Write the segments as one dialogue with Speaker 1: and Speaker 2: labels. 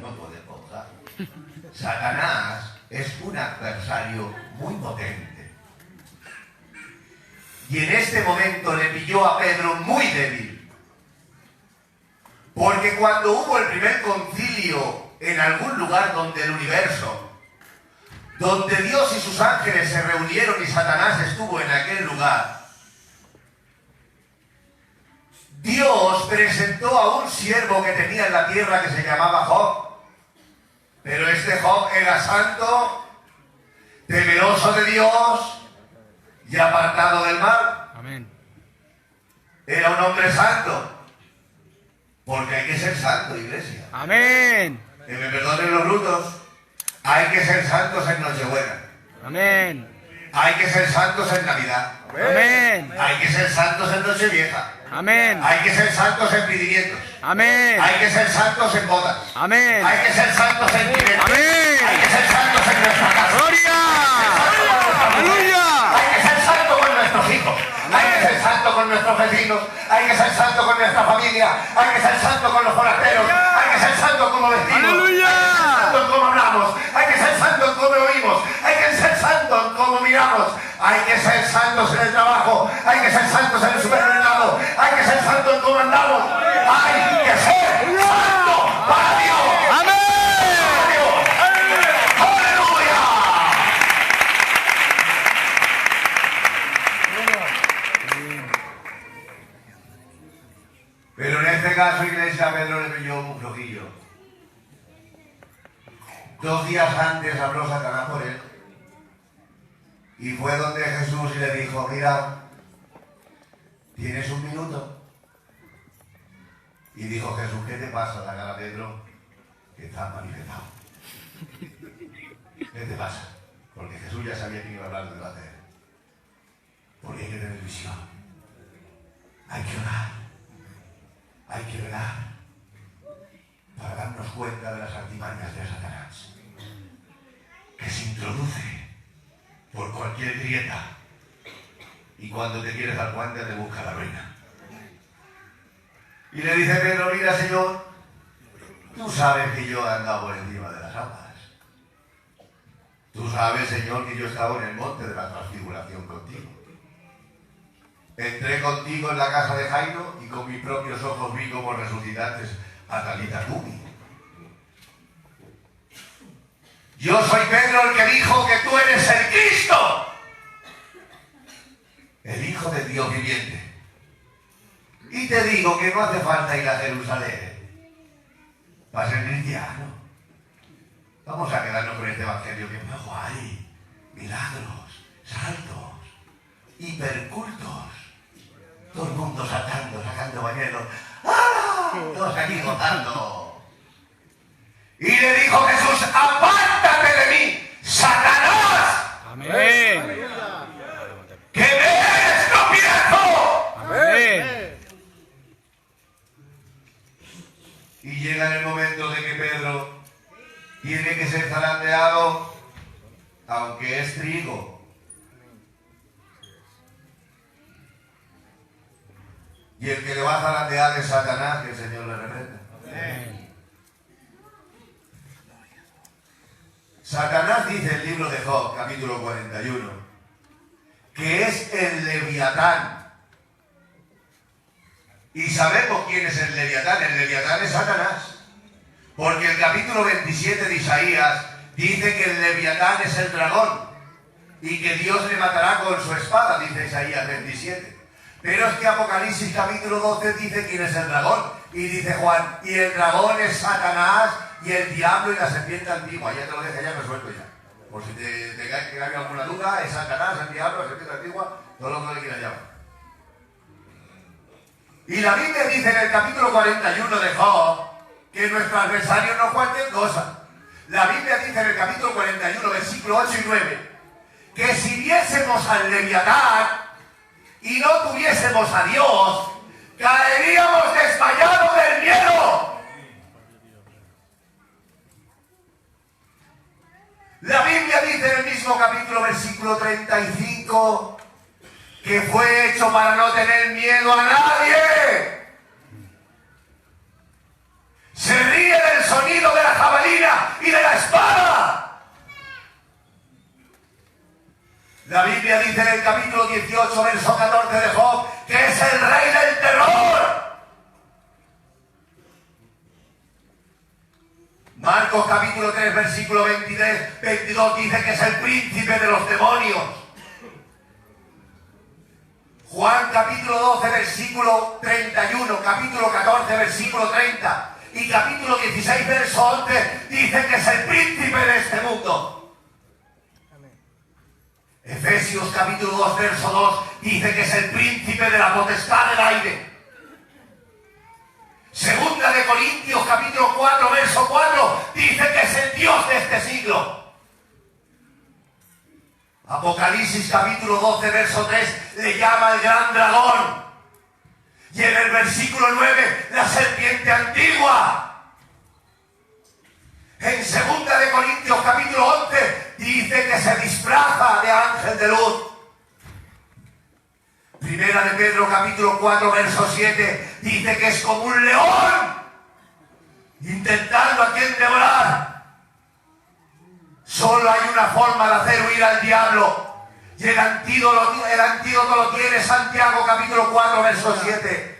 Speaker 1: no podemos dar. Satanás es un adversario muy potente. Y en este momento le pilló a Pedro muy débil. Porque cuando hubo el primer concilio en algún lugar donde el universo, donde Dios y sus ángeles se reunieron y Satanás estuvo en aquel lugar, Dios presentó a un siervo que tenía en la tierra que se llamaba Job. Pero este Job era santo, temeroso de Dios y apartado del mal.
Speaker 2: Amén.
Speaker 1: Era un hombre santo. Porque hay que ser santo, iglesia.
Speaker 2: Amén.
Speaker 1: Que me perdonen los brutos. Hay que ser santos en Nochebuena.
Speaker 2: Amén.
Speaker 1: Hay que ser santos en Navidad.
Speaker 2: Amén.
Speaker 1: Hay que ser santos en Nochevieja.
Speaker 2: Amén.
Speaker 1: Hay que ser santos en pidimientos.
Speaker 2: Amén.
Speaker 1: Hay que ser santos en bodas.
Speaker 2: Amén.
Speaker 1: Hay que ser santos en pidimientos.
Speaker 2: Amén.
Speaker 1: Hay que ser santos en nuestra casa.
Speaker 2: ¡Gloria! ¡Aleluya!
Speaker 1: Hay que ser santo con nuestros hijos. Hay que ser santo con nuestros vecinos. Hay que ser santo con nuestra familia. Hay que ser santo con los forasteros. Hay que ser santo como vestimos.
Speaker 2: ¡Aleluya!
Speaker 1: Hay que ser santo en cómo hablamos. Hay que ser santo en cómo oímos. Hay que ser santo en cómo miramos. Hay que ser santos en el trabajo. Hay que ser santos en el supermercado. Hay que ser santo en cómo andamos. Hay que ser santo para Dios.
Speaker 2: ¡Amén!
Speaker 1: Para Dios. ¡Aleluya! Pero en este caso, iglesia, Pedro le pilló un flojillo. 2 días antes habló Satanás por él. Y fue donde Jesús y le dijo, mira, ¿tienes un minuto? Y dijo Jesús, ¿qué te pasa, la cara Pedro? Que estás manifestado. ¿Qué te pasa? Porque Jesús ya sabía que iba a hablar de la tele. Porque hay que tener visión. Hay que orar. Hay que velar. Para darnos cuenta de las artimañas de Satanás. Que se introduce por cualquier grieta y cuando te quieres dar cuenta te busca la ruina. Y le dice Pedro, mira Señor, tú sabes que yo he andado por encima de las aguas. Tú sabes, Señor, que yo estaba en el monte de la transfiguración contigo. Entré contigo en la casa de Jairo y con mis propios ojos vi como resucitaste a Talita Cumi. Yo soy Pedro el que dijo que tú eres el Cristo, el Hijo de Dios viviente. Y te digo que no hace falta ir a Jerusalén para ser cristiano. Vamos a quedarnos con este evangelio que es muy guay. Milagros, saltos, hipercultos. Todo el mundo saltando, sacando bañeros. ¡Ah! Todos aquí gozando. Y le dijo Jesús, apártate de mí, Satanás.
Speaker 2: Amén.
Speaker 1: Que me eres tropiezo.
Speaker 2: Amén.
Speaker 1: Y llega el momento de que Pedro tiene que ser zarandeado, aunque es trigo. Y el que le va a zarandear es Satanás, que el Señor le reprenda.
Speaker 2: Amén.
Speaker 1: Satanás dice en el libro de Job, capítulo 41, que es el Leviatán. Y sabemos quién es el Leviatán. El Leviatán es Satanás. Porque el capítulo 27 de Isaías dice que el Leviatán es el dragón y que Dios le matará con su espada, dice Isaías 27. Pero es que Apocalipsis capítulo 12 dice quién es el dragón. Y dice Juan, y el dragón es Satanás y el diablo y la serpiente antigua. Ya te lo dije, ya resuelto ya. Por si te cae alguna duda, es Satanás, el diablo, la serpiente antigua, todo lo que le quieras llamar. Y la Biblia dice en el capítulo 41 de Job que nuestro adversario no es cualquier cosa. La Biblia dice en el capítulo 41, versículo 8 y 9, que si viésemos al Leviatán y no tuviésemos a Dios, caeríamos desmayados del miedo. La Biblia dice en el mismo capítulo, versículo 35, que fue hecho para no tener miedo a nadie. Se ríe del sonido de la jabalina dice en el capítulo 18, verso 14 de Job, que es el rey del terror. Marcos capítulo 3, versículo 22 dice que es el príncipe de los demonios. Juan capítulo 12, versículo 31, capítulo 14, versículo 30 y capítulo 16, verso 11 dice que es el príncipe de este mundo. Efesios capítulo 2, verso 2 dice que es el príncipe de la potestad del aire. Segunda de Corintios capítulo 4, verso 4 dice que es el Dios de este siglo. Apocalipsis capítulo 12, verso 3 le llama el gran dragón. Y en el versículo 9 la serpiente antigua. En segunda de Corintios capítulo 11 dice que se disfraza de ángel de luz. Primera de Pedro capítulo 4 verso 7 dice que es como un león intentando a quien devorar. Solo hay una forma de hacer huir al diablo y el antídoto lo tiene Santiago capítulo 4 verso 7.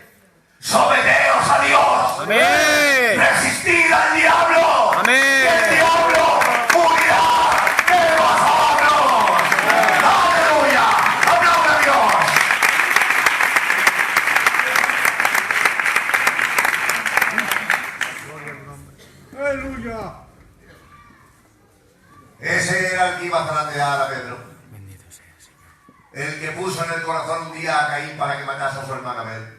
Speaker 1: Someteos a Dios.
Speaker 2: Amén.
Speaker 1: Resistid al diablo.
Speaker 2: Amén.
Speaker 1: Y el diablo huirá de vosotros. Aleluya. Aplauda a Dios.
Speaker 3: Aleluya.
Speaker 1: Ese era el que iba a zarandear a Pedro.
Speaker 2: Bendito sea el Señor.
Speaker 1: El que puso en el corazón un día a Caín para que matase a su hermana Abel.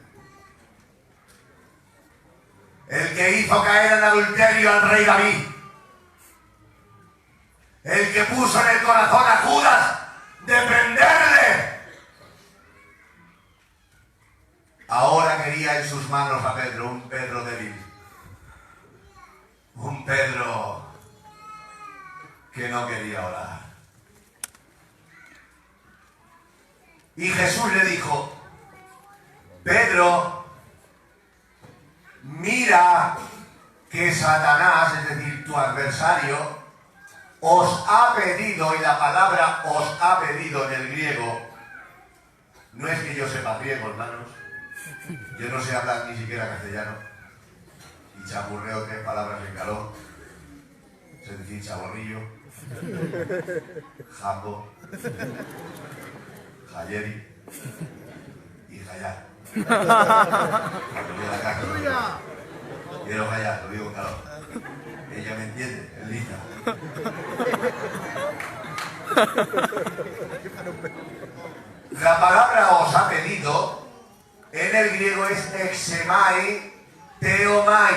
Speaker 1: El que hizo caer en adulterio al rey David. El que puso en el corazón a Judas de prenderle. Ahora quería en sus manos a Pedro, un Pedro débil. Un Pedro que no quería orar. Y Jesús le dijo, Pedro, mira que Satanás, es decir, tu adversario, os ha pedido, y la palabra os ha pedido en el griego, no es que yo sepa griego, hermanos, yo no sé hablar ni siquiera castellano, y chapurreo 3 palabras en calor, es decir, chaborrillo, jambo, jayeri y jayar. Quiero callar, lo digo en calor. Ella me entiende, es lista. La palabra os ha pedido, en el griego es exemai, teomai.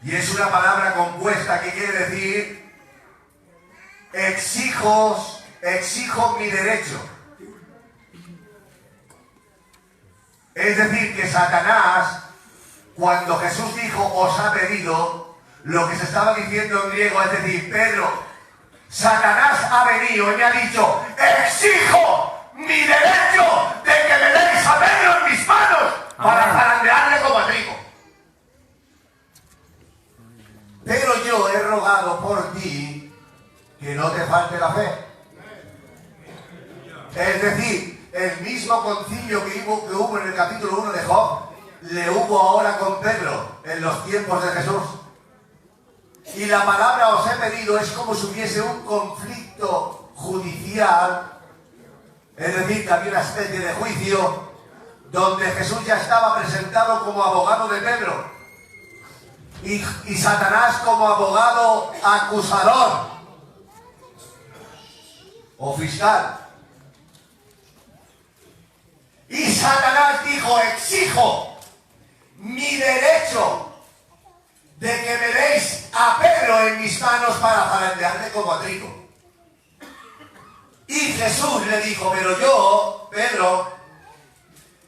Speaker 1: Y es una palabra compuesta que quiere decir exijo mi derecho. Es decir, que Satanás, cuando Jesús dijo os ha pedido, lo que se estaba diciendo en griego es decir, Pedro, Satanás ha venido y me ha dicho, exijo mi derecho de que me deis a Pedro en mis manos para zarandearle como a trigo. Pero yo he rogado por ti que no te falte la fe. Es decir, el mismo concilio que hubo en el capítulo 1 de Job, le hubo ahora con Pedro en los tiempos de Jesús. Y la palabra os he pedido es como si hubiese un conflicto judicial, es decir, que había una especie de juicio donde Jesús ya estaba presentado como abogado de Pedro y Satanás como abogado acusador o fiscal. Y Satanás dijo, exijo mi derecho de que me deis a Pedro en mis manos para zarandearle como a trigo. Y Jesús le dijo, pero yo, Pedro,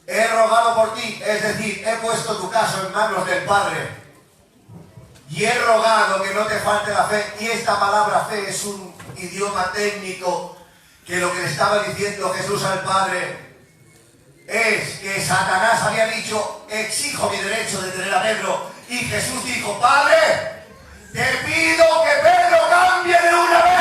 Speaker 1: he rogado por ti, es decir, he puesto tu caso en manos del Padre. Y he rogado que no te falte la fe. Y esta palabra fe es un idioma técnico que lo que le estaba diciendo Jesús al Padre es que Satanás había dicho, exijo mi derecho de tener a Pedro. Y Jesús dijo, Padre, te pido que Pedro cambie de una vez.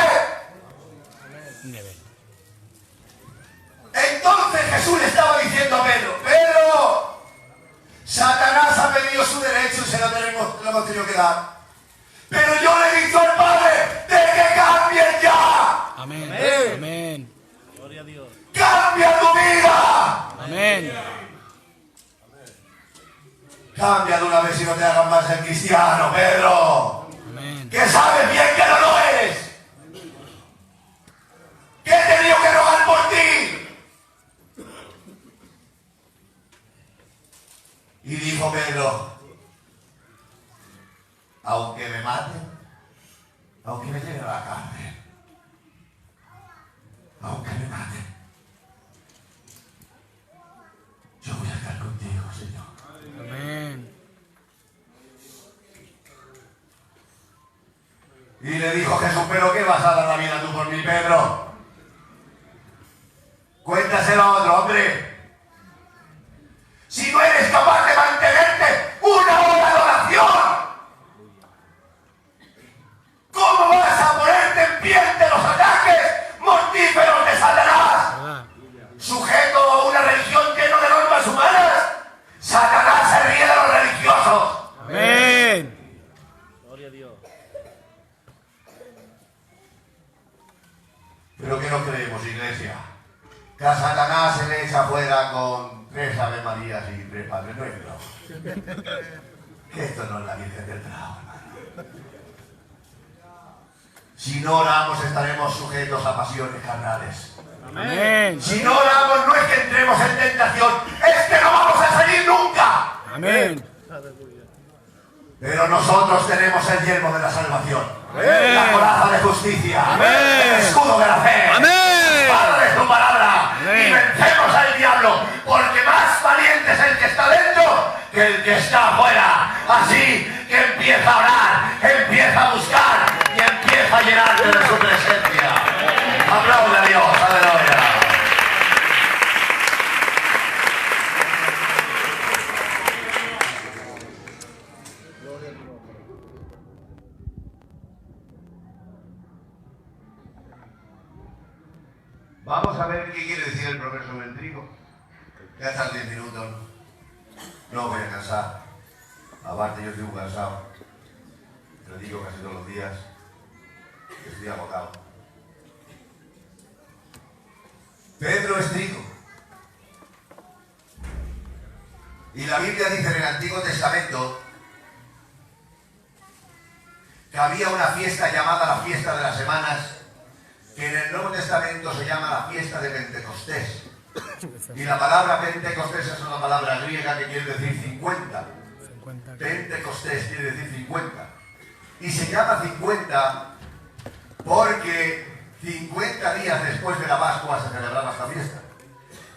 Speaker 1: Pero yo le he dicho al Padre de que cambien ya.
Speaker 2: Amén. Amén.
Speaker 4: Gloria a Dios.
Speaker 1: ¡Cambia tu vida!
Speaker 2: Amén.
Speaker 1: Cambia de una vez y no te hagas más el cristiano, Pedro.
Speaker 2: Amén.
Speaker 1: Que sabes bien que no lo eres. Que he tenido que rogar por ti. Y dijo Pedro, aunque me maten, aunque me lleven a la cárcel, aunque me maten, yo voy a estar contigo, Señor.
Speaker 2: Amén.
Speaker 1: Y le dijo Jesús, ¿pero qué vas a dar la vida tú por mí, Pedro? Cuéntaselo a otro, hombre. Si no eres capaz de mantenerte una hora de oración, ¿cómo vas a ponerte en pie ante los ataques mortíferos de Satanás?
Speaker 2: ¿Verdad?
Speaker 1: Sujeto a una religión llena de normas humanas, Satanás se ríe de los religiosos.
Speaker 2: Amén.
Speaker 4: Gloria a Dios.
Speaker 1: Pero que no creemos, iglesia, que a Satanás se le echa fuera con 3 Ave Marías y 3 Padres Nuestros. Que esto no es la Virgen del Prado, hermano. Si no oramos estaremos sujetos a pasiones carnales.
Speaker 2: Amén.
Speaker 1: Si no oramos no es que entremos en tentación, es que no vamos a salir nunca.
Speaker 2: Amén.
Speaker 1: Pero nosotros tenemos el yelmo de la salvación,
Speaker 2: Amén.
Speaker 1: la coraza de justicia,
Speaker 2: Amén.
Speaker 1: el escudo de la fe,
Speaker 2: Amén.
Speaker 1: Padre de tu palabra,
Speaker 2: Amén.
Speaker 1: y vencemos al diablo, porque más valiente es el que está dentro que el que está afuera. Así que empieza a orar, empieza a buscar y empieza a llenarte de su presencia. Aplaude a Dios, aleluya. Vamos a ver qué quiere decir el progreso del trigo. Ya están 10 minutos. No voy a cansar. Aparte yo estoy muy cansado. Lo digo casi todos los días. Estoy agotado. Pedro es trigo. Y la Biblia dice en el Antiguo Testamento que había una fiesta llamada la fiesta de las semanas, que en el Nuevo Testamento se llama la fiesta de Pentecostés. Y la palabra Pentecostés es una palabra griega que quiere decir 50.
Speaker 2: 50.
Speaker 1: Pentecostés quiere decir 50. Y se llama 50 porque 50 días después de la Pascua se celebraba esta fiesta.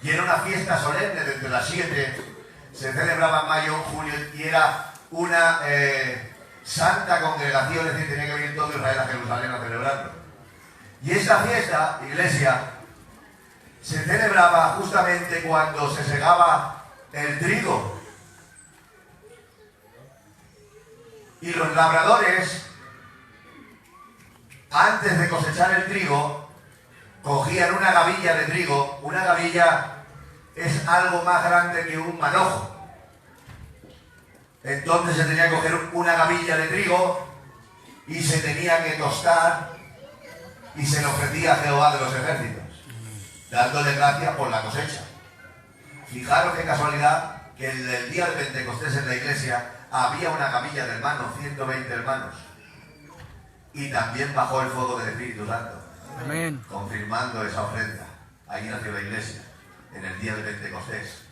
Speaker 1: Y era una fiesta solemne desde las 7, se celebraba en mayo, junio, y era una santa congregación, es decir, tenía que venir todo Israel a Jerusalén a celebrarlo. Y esta fiesta, iglesia, se celebraba justamente cuando se segaba el trigo. Y los labradores, antes de cosechar el trigo, cogían una gavilla de trigo. Una gavilla es algo más grande que un manojo. Entonces se tenía que coger una gavilla de trigo y se tenía que tostar y se le ofrecía a Jehová de los ejércitos, dándole gracias por la cosecha. Fijaros qué casualidad que el día de Pentecostés en la iglesia había una capilla de hermanos, 120 hermanos, y también bajó el fuego del Espíritu Santo,
Speaker 2: Amén.
Speaker 1: confirmando esa ofrenda. Ahí nació la iglesia, en el día de Pentecostés.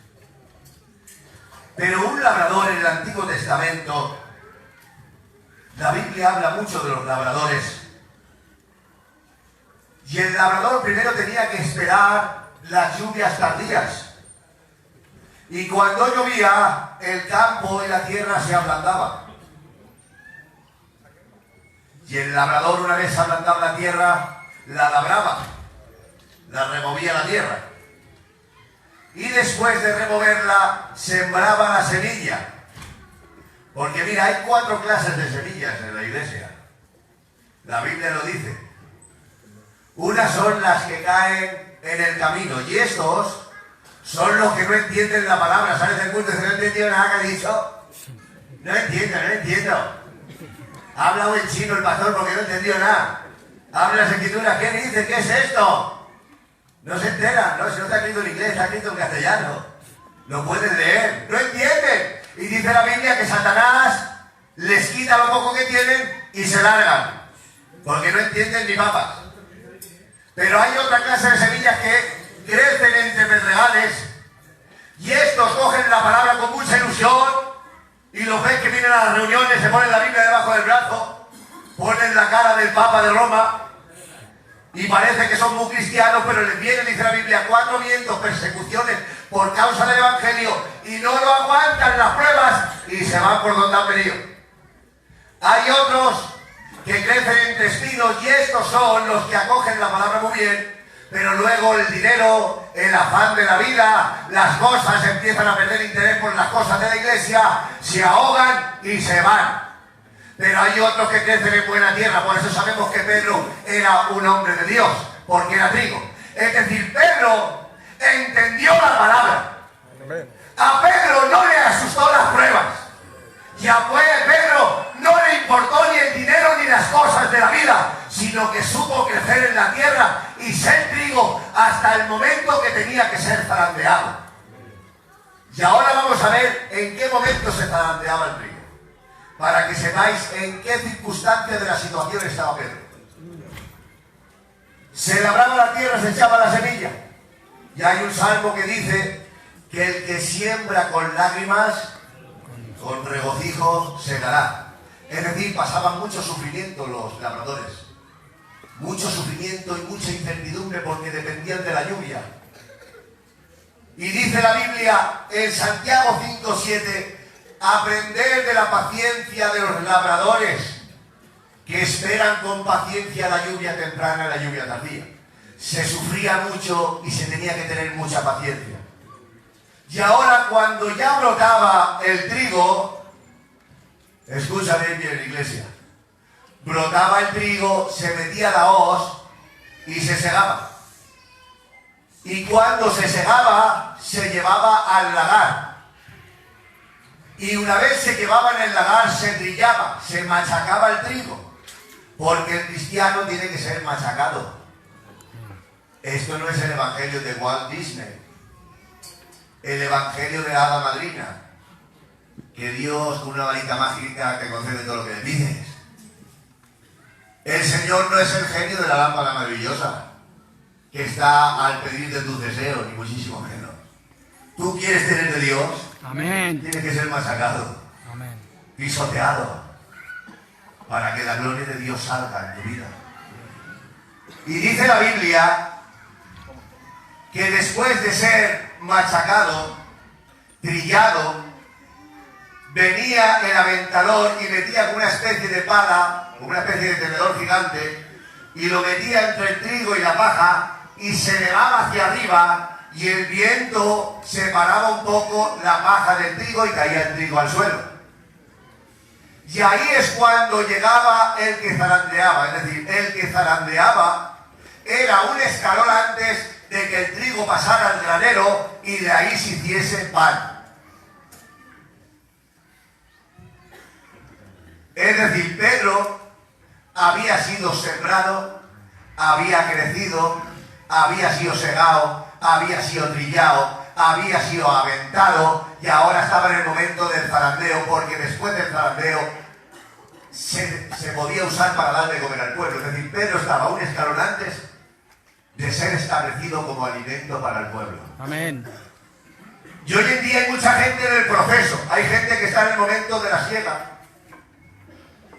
Speaker 1: Pero un labrador en el Antiguo Testamento, la Biblia habla mucho de los labradores, y el labrador primero tenía que esperar las lluvias tardías. Y cuando llovía, el campo y la tierra se ablandaban. Y el labrador, una vez ablandada la tierra, la labraba, la removía la tierra. Y después de removerla, sembraba la semilla. Porque mira, hay 4 clases de semillas en la iglesia. La Biblia lo dice. Unas son las que caen en el camino, y estos son los que no entienden la palabra. ¿Sabes el culto? No he entendido nada que ha dicho. No entiendo. Ha hablado en chino el pastor porque no entendió nada. Habla las escrituras, ¿qué dice? ¿Qué es esto? No se entera, no, si no está escrito en inglés, está escrito en castellano. No pueden leer, no entienden. Y dice la Biblia que Satanás les quita lo poco que tienen y se largan. Porque no entienden ni papas. Pero hay otra clase de semillas que crecen entre pedregales y estos cogen la palabra con mucha ilusión y los ves que vienen a las reuniones, se ponen la Biblia debajo del brazo, ponen la cara del Papa de Roma y parece que son muy cristianos, pero les viene, dice la Biblia, 4 vientos, persecuciones por causa del Evangelio y no lo aguantan las pruebas y se van por donde han venido. Hay otros que crecen entre espinos y estos son los que acogen la palabra muy bien, pero luego el dinero, el afán de la vida, las cosas, empiezan a perder interés por las cosas de la iglesia, se ahogan y se van. Pero hay otros que crecen en buena tierra, por eso sabemos que Pedro era un hombre de Dios, porque era trigo. Es decir, Pedro entendió la palabra. A Pedro no le asustó las pruebas. Y a Pedro no le importó ni el dinero ni las cosas de la vida, sino que supo crecer en la tierra y ser trigo hasta el momento que tenía que ser zarandeado. Y ahora vamos a ver en qué momento se zarandeaba el trigo, para que sepáis en qué circunstancia de la situación estaba Pedro. Se labraba la tierra, se echaba la semilla. Y hay un salmo que dice que el que siembra con lágrimas, con regocijo segará. Es decir, pasaban mucho sufrimiento los labradores. Mucho sufrimiento y mucha incertidumbre porque dependían de la lluvia. Y dice la Biblia en Santiago 5:7, aprender de la paciencia de los labradores que esperan con paciencia la lluvia temprana y la lluvia tardía. Se sufría mucho y se tenía que tener mucha paciencia. Y ahora cuando ya brotaba el trigo, escúchame bien, iglesia, brotaba el trigo, se metía la hoz y se segaba. Y cuando se segaba, se llevaba al lagar. Y una vez se llevaba en el lagar, se trillaba, se machacaba el trigo. Porque el cristiano tiene que ser machacado. Esto no es el evangelio de Walt Disney. El evangelio de la hada madrina, que Dios con una varita mágica te concede todo lo que le pides. El Señor no es el genio de la lámpara maravillosa que está al pedir de tus deseos, ni muchísimo menos. Tú quieres tener de Dios,
Speaker 2: Amén.
Speaker 1: tienes que ser machacado,
Speaker 2: Amén.
Speaker 1: pisoteado, para que la gloria de Dios salga en tu vida. Y dice la Biblia que después de ser machacado, trillado, venía el aventador y metía con una especie de pala, con una especie de tenedor gigante, y lo metía entre el trigo y la paja, y se elevaba hacia arriba, y el viento separaba un poco la paja del trigo y caía el trigo al suelo. Y ahí es cuando llegaba el que zarandeaba, es decir, el que zarandeaba era un escalón antes de que el trigo pasara al granero y de ahí se hiciese pan. Es decir, Pedro había sido sembrado, había crecido, había sido segado, había sido trillado, había sido aventado y ahora estaba en el momento del zarandeo, porque después del zarandeo se podía usar para darle de comer al pueblo. Es decir, Pedro estaba un escalón antes de ser establecido como alimento para el pueblo.
Speaker 2: Amén.
Speaker 1: Y hoy en día hay mucha gente en el proceso. Hay gente que está en el momento de la siega.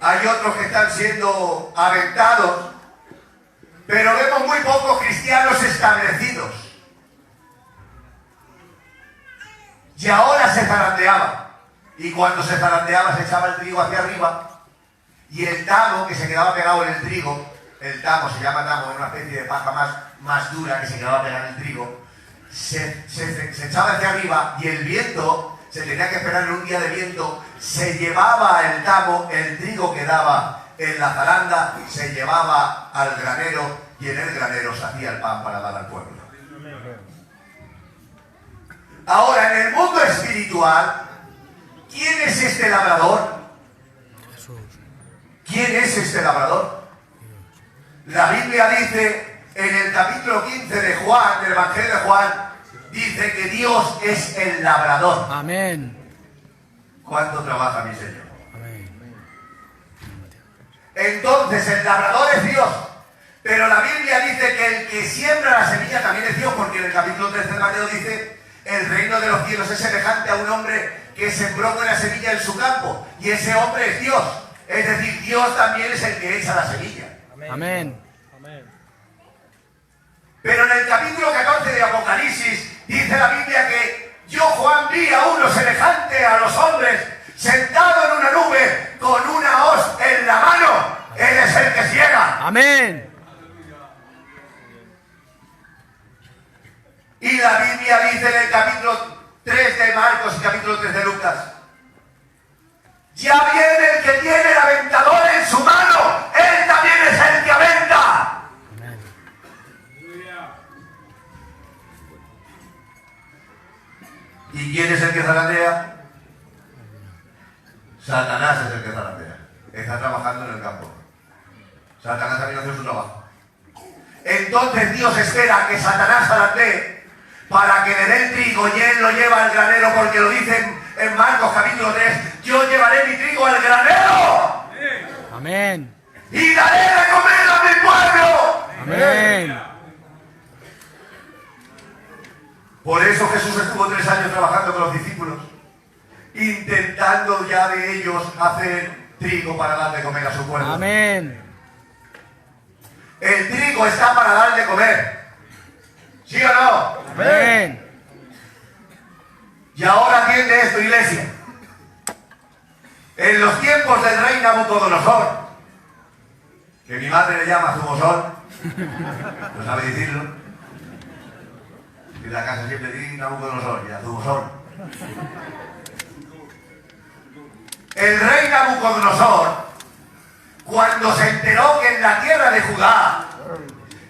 Speaker 1: Hay otros que están siendo aventados. Pero vemos muy pocos cristianos establecidos. Y ahora se zarandeaba. Y cuando se zarandeaba se echaba el trigo hacia arriba. Y el tamo que se quedaba pegado en el trigo, el tamo se llama tamo, es una especie de paja más dura que se quedaba pegada en el trigo, se echaba hacia arriba y el viento, se tenía que esperar en un día de viento, se llevaba el tamo, el trigo que daba en la zaranda, se llevaba al granero y en el granero se hacía el pan para dar al pueblo. Ahora, en el mundo espiritual, ¿quién es este labrador?
Speaker 2: Jesús.
Speaker 1: ¿Quién es este labrador? La Biblia dice en el capítulo 15 de Juan, del Evangelio de Juan, dice que Dios es el labrador.
Speaker 2: Amén.
Speaker 1: ¿Cuánto trabaja mi Señor?
Speaker 2: Amén.
Speaker 1: Entonces el labrador es Dios. Pero la Biblia dice que el que siembra la semilla también es Dios, porque en el capítulo 13 de Mateo dice: el reino de los cielos es semejante a un hombre que sembró buena semilla en su campo, y ese hombre es Dios. Es decir, Dios también es el que echa la semilla.
Speaker 2: Amén.
Speaker 4: Amén.
Speaker 1: Pero en el capítulo 14 de Apocalipsis dice la Biblia que yo, Juan, vi a uno semejante a los hombres, sentado en una nube con una hoz en la mano. Él es el que ciega.
Speaker 2: Amén.
Speaker 1: Y la Biblia dice en el capítulo 3 de Marcos y capítulo 3 de Lucas: ya viene el que tiene el aventador en su mano, él también es el que aventa.
Speaker 2: Amén.
Speaker 1: ¿Y quién es el que zarandea? Satanás es el que zarandea. Está trabajando en el campo. Satanás también hace su trabajo. Entonces Dios espera a que Satanás zarandee para que le dé el trigo y él lo lleva al granero, porque lo dicen en Marcos capítulo 3: yo llevaré mi trigo al granero
Speaker 2: Amén.
Speaker 1: y daré de comer a mi pueblo.
Speaker 2: Amén.
Speaker 1: Por eso Jesús estuvo 3 años trabajando con los discípulos, intentando ya de ellos hacer trigo para dar de comer a su pueblo.
Speaker 2: Amén.
Speaker 1: El trigo está para dar de comer, ¿sí o no?
Speaker 2: Amén.
Speaker 1: Y ahora atiende esto, iglesia. En los tiempos del rey Nabucodonosor, que mi madre le llama Zubosor, no sabe decirlo, y la casa siempre dice Nabucodonosor y a Zubosor. El rey Nabucodonosor, cuando se enteró que en la tierra de Judá,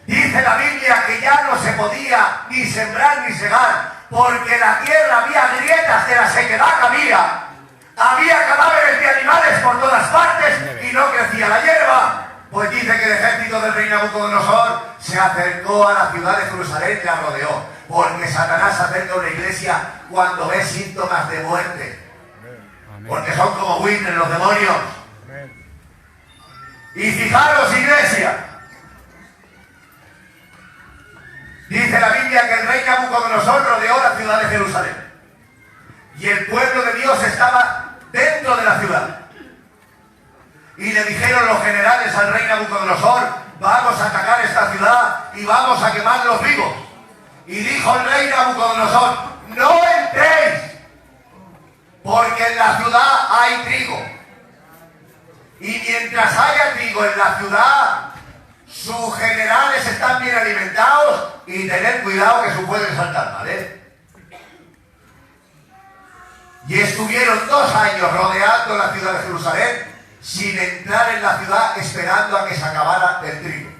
Speaker 1: dice la Biblia que ya no se podía ni sembrar ni segar, porque en la tierra había grietas de la sequedad que había cadáveres de animales por todas partes y no crecía la hierba. Pues dice que el ejército del rey Nabucodonosor se acercó a la ciudad de Jerusalén y la rodeó, porque Satanás se acerca a una iglesia cuando ve síntomas de muerte, porque son como buitres los demonios. Y fijaros, iglesia, dice la Biblia que el rey Nabucodonosor rodeó la ciudad de Jerusalén y el pueblo de Dios estaba dentro de la ciudad. Y le dijeron los generales al rey Nabucodonosor: vamos a atacar esta ciudad y vamos a quemarlos vivos. Y dijo el rey Nabucodonosor: no entréis, porque en la ciudad hay trigo. Y mientras haya trigo en la ciudad, sus generales están bien alimentados, y tened cuidado que se pueden saltar, ¿vale? Y estuvieron 2 años rodeando la ciudad de Jerusalén sin entrar en la ciudad, esperando a que se acabara el trigo.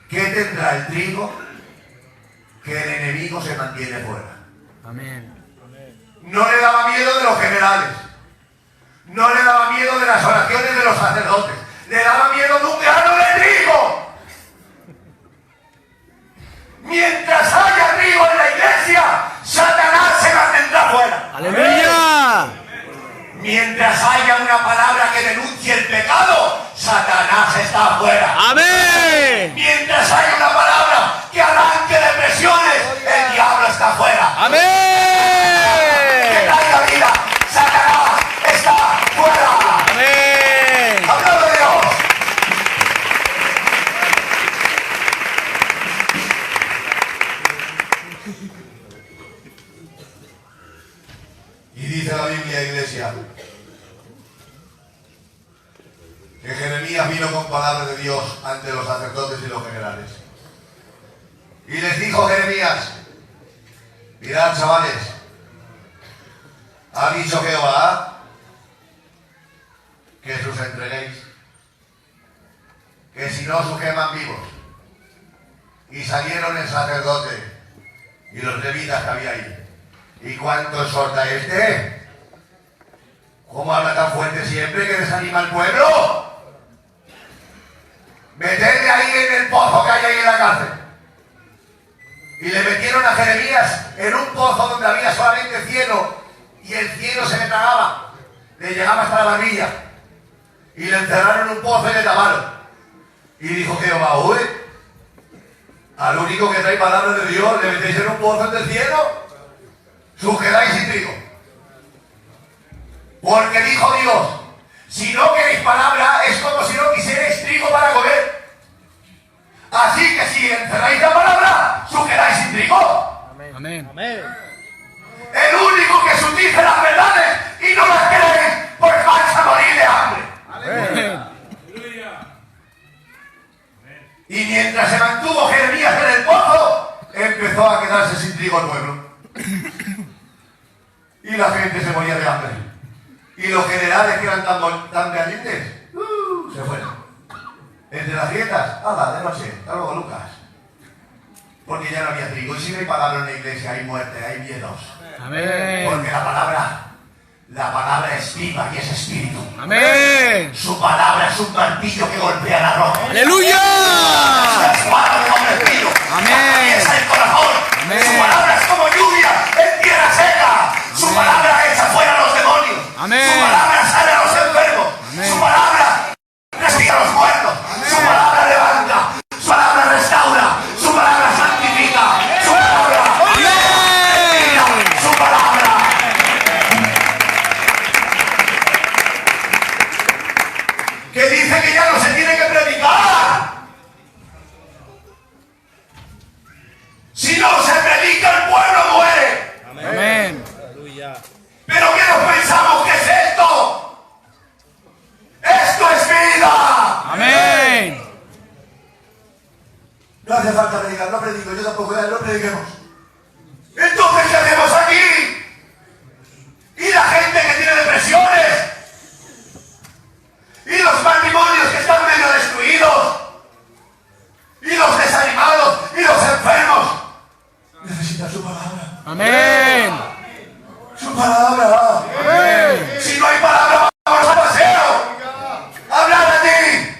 Speaker 1: ¿Qué tendrá el trigo? Que el enemigo se mantiene fuera.
Speaker 2: Amén.
Speaker 1: No le daba miedo de los generales, no le daba miedo de las oraciones de los sacerdotes, le daba miedo de un grano de trigo. Mientras haya trigo en la iglesia, Satanás se mantendrá fuera.
Speaker 2: ¡Aleluya!
Speaker 1: Mientras haya una palabra que denuncie el pecado, Satanás está afuera.
Speaker 2: ¡Amén!
Speaker 1: Mientras haya una palabra que arranque depresiones, el diablo está afuera. Que
Speaker 2: ¡Amén!
Speaker 1: traiga vida, Satanás está fuera.
Speaker 2: ¡Amén!
Speaker 1: ¡Hablando de Dios! Y dice la Biblia, iglesia, que Jeremías vino con palabras de Dios ante los sacerdotes y los generales. Y les dijo Jeremías: mirad, chavales, ha dicho Jehová que os entreguéis, que si no os queman vivos. Y salieron el sacerdote y los levitas que había ahí. ¿Y cuánto exhorta este? ¿Cómo habla tan fuerte siempre que desanima al pueblo? Metedle ahí en el pozo que hay ahí en la cárcel. Y le metieron a Jeremías en un pozo donde había solamente cieno y el cieno se le tragaba, le llegaba hasta la barbilla. Y le encerraron en un pozo y le taparon. Y dijo Jehová, uy, al único que trae palabras de Dios le metéis en un pozo del cielo, sujetáis sin trigo. Porque dijo Dios, si no queréis palabra es como si no quisierais trigo para comer. Así que si encerráis la palabra, sujetáis sin trigo.
Speaker 2: Amén.
Speaker 4: Amén.
Speaker 1: El único que os dice las verdades y no las queréis, pues vais a morir de hambre.
Speaker 2: Amén.
Speaker 1: Y mientras se mantuvo Jeremías en el pozo, empezó a quedarse sin trigo el pueblo. Y la gente se moría de hambre. Y los generales que eran tan valientes, se fueron. Entre las grietas, de noche, hasta luego Lucas. Porque ya no había trigo. Y si no hay palabra en la iglesia, hay muerte, hay miedos.
Speaker 2: Amén.
Speaker 1: Porque la palabra es viva y es espíritu.
Speaker 2: Amén.
Speaker 1: Su palabra es un martillo que golpea la roca.
Speaker 2: Aleluya.
Speaker 1: Es una espada de doble filo.
Speaker 2: Amén.
Speaker 1: Atraviesa el corazón.
Speaker 2: Amén.
Speaker 1: Su palabra es como lluvia en tierra seca. Su
Speaker 2: Amén.
Speaker 1: palabra echa fuera a los demonios.
Speaker 2: Amén.
Speaker 1: Su palabra sana a los enfermos.
Speaker 2: Amén.
Speaker 1: Su palabra resucita a los muertos. Su palabra levanta. Su palabra restaura. Su palabra santifica. Su palabra.
Speaker 2: Amén.
Speaker 1: Su palabra. Que dice que ya no se tiene que predicar. Si no se predica, el pueblo muere.
Speaker 2: Amén.
Speaker 4: Aleluya.
Speaker 1: ¿Pero qué nos pensamos que es esto? ¡Esto es vida!
Speaker 2: Amén.
Speaker 1: No hace falta predicar, no predico, yo tampoco, no prediquemos. Entonces, ¿qué hacemos aquí? Y la gente que tiene depresiones. Y los matrimonios que están medio destruidos. Y los desanimados. Y los enfermos. Necesitan su palabra.
Speaker 2: Amén.
Speaker 1: Su palabra.
Speaker 2: Amén.
Speaker 1: Si no hay palabra, vamos al paseo. Hablar a ti.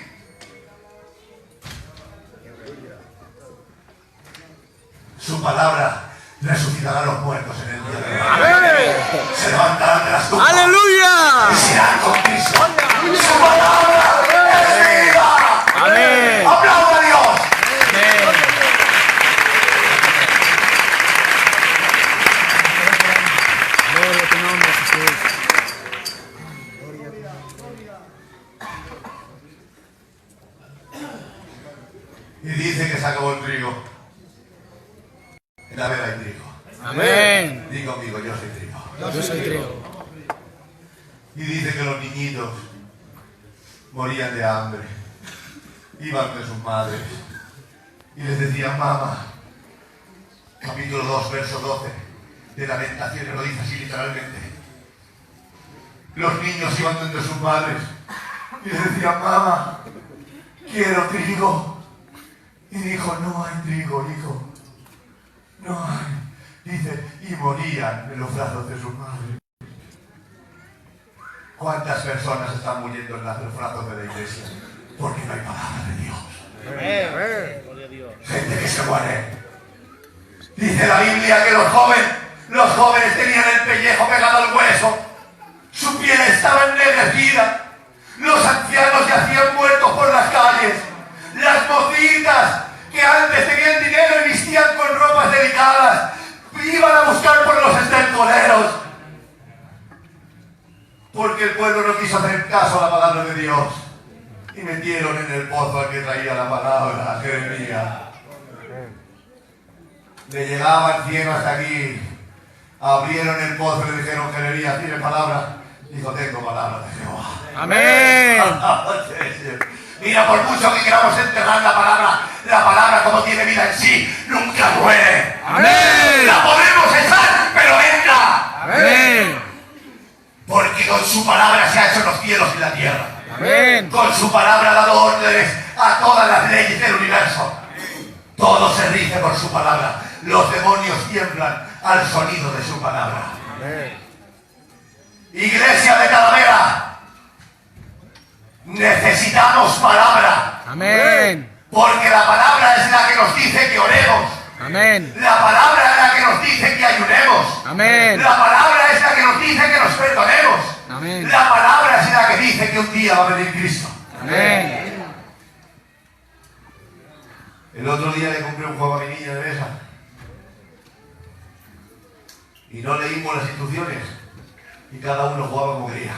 Speaker 1: Su palabra resucitará a los muertos en el día de hoy. Se levantarán de las tumbas.
Speaker 2: Aleluya.
Speaker 1: Y serán con Cristo. Su palabra es vida.
Speaker 2: Amén.
Speaker 1: Aplauda a Dios.
Speaker 2: Amén. Gloria a tu nombre, Jesús.
Speaker 1: Y dice que se acabó el trigo. En la vela hay trigo.
Speaker 2: Amén.
Speaker 1: Di conmigo, yo soy trigo.
Speaker 2: Yo soy trigo.
Speaker 1: Y dice que los niñitos morían de hambre. Iban de sus madres. Y les decían, mamá. Capítulo 2, verso 12. De Lamentaciones lo dice así literalmente. Los niños iban donde sus madres. Y les decían, mamá, quiero trigo. Y dijo, no hay trigo, hijo. No hay. Dice, y morían en los brazos de sus madres. ¿Cuántas personas están muriendo en los brazos de la iglesia? Porque no hay palabra de Dios.
Speaker 4: Amén. Gloria a Dios.
Speaker 1: Gente que se muere. Dice la Biblia que los jóvenes tenían el pellejo pegado al hueso. Su piel estaba ennegrecida. Los ancianos yacían muertos por las calles. Las mocitas que antes tenían dinero y vestían con ropas delicadas, iban a buscar por los estercoleros. Porque el pueblo no quiso hacer caso a la palabra de Dios. Y metieron en el pozo al que traía la palabra, Jeremías. Le llegaba el cielo hasta aquí. Abrieron el pozo y le dijeron, Jeremías, ¿tiene palabra? Dijo, tengo palabra de Jehová.
Speaker 2: Amén.
Speaker 1: Mira, por mucho que queramos enterrar la palabra como tiene vida en sí, nunca muere.
Speaker 2: Amén.
Speaker 1: La podemos echar, pero entra.
Speaker 2: Amén.
Speaker 1: Porque con su palabra se ha hecho los cielos y la tierra.
Speaker 2: Amén.
Speaker 1: Con su palabra ha dado órdenes a todas las leyes del universo. Todo se rige por su palabra. Los demonios tiemblan al sonido de su palabra. Iglesia de Talavera, necesitamos palabra.
Speaker 2: Amén.
Speaker 1: Porque la palabra es la que nos dice que oremos.
Speaker 2: Amén.
Speaker 1: La palabra es la que nos dice que ayunemos.
Speaker 2: Amén.
Speaker 1: La palabra es la que nos dice que nos perdonemos.
Speaker 2: Amén.
Speaker 1: La palabra es la que dice que un día va a venir Cristo.
Speaker 2: Amén.
Speaker 1: El otro día le compré un juego a mi niña de mesa. Y no leímos las instrucciones. Y cada uno jugaba como quería.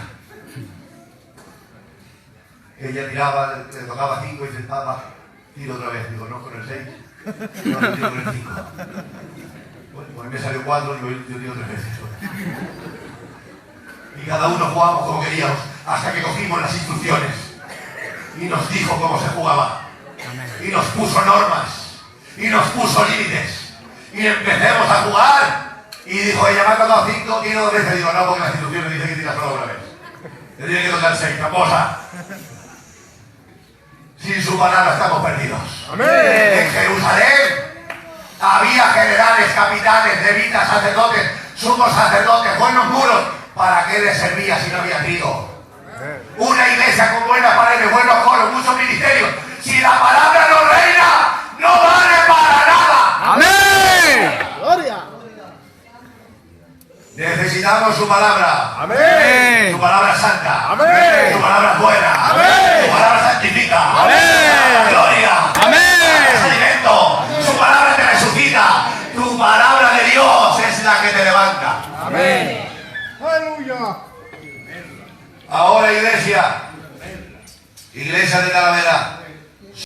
Speaker 1: Ella tiraba, le tocaba 5 y dice, papá, tiro otra vez. Digo, no, con el 6. No, yo tiro con el 5. Bueno, pues me salió 4 y yo tiro 3 veces. Y cada uno jugábamos como queríamos, hasta que cogimos las instrucciones. Y nos dijo cómo se jugaba. Y nos puso normas. Y nos puso límites. Y empecemos a jugar. Y dijo, ella me ha tocado 5, tiro 2 veces. Digo, no, porque las instrucciones dicen que tiras solo una vez. Te tiene que tocar 6, tramposa. Sin su palabra estamos perdidos.
Speaker 3: Amén.
Speaker 1: En Jerusalén había generales, capitanes, levitas, sacerdotes, sumos sacerdotes, buenos muros. ¿Para qué les servía si no había trigo? Una iglesia con buenas paredes, buenos coros, muchos ministerios. Si la palabra no reina, no vale para nada.
Speaker 2: Amén.
Speaker 4: Gloria.
Speaker 1: Necesitamos su palabra.
Speaker 3: Amén.
Speaker 1: Su palabra es santa.
Speaker 3: Amén.
Speaker 1: Su palabra es buena.
Speaker 3: Amén.
Speaker 1: Su palabra santifica.
Speaker 3: Amén.
Speaker 1: Gloria.
Speaker 2: Amén.
Speaker 1: Es alimento. Su palabra te resucita. Tu palabra de Dios es la que te levanta.
Speaker 3: Amén. Aleluya.
Speaker 1: Ahora, iglesia de Talavera,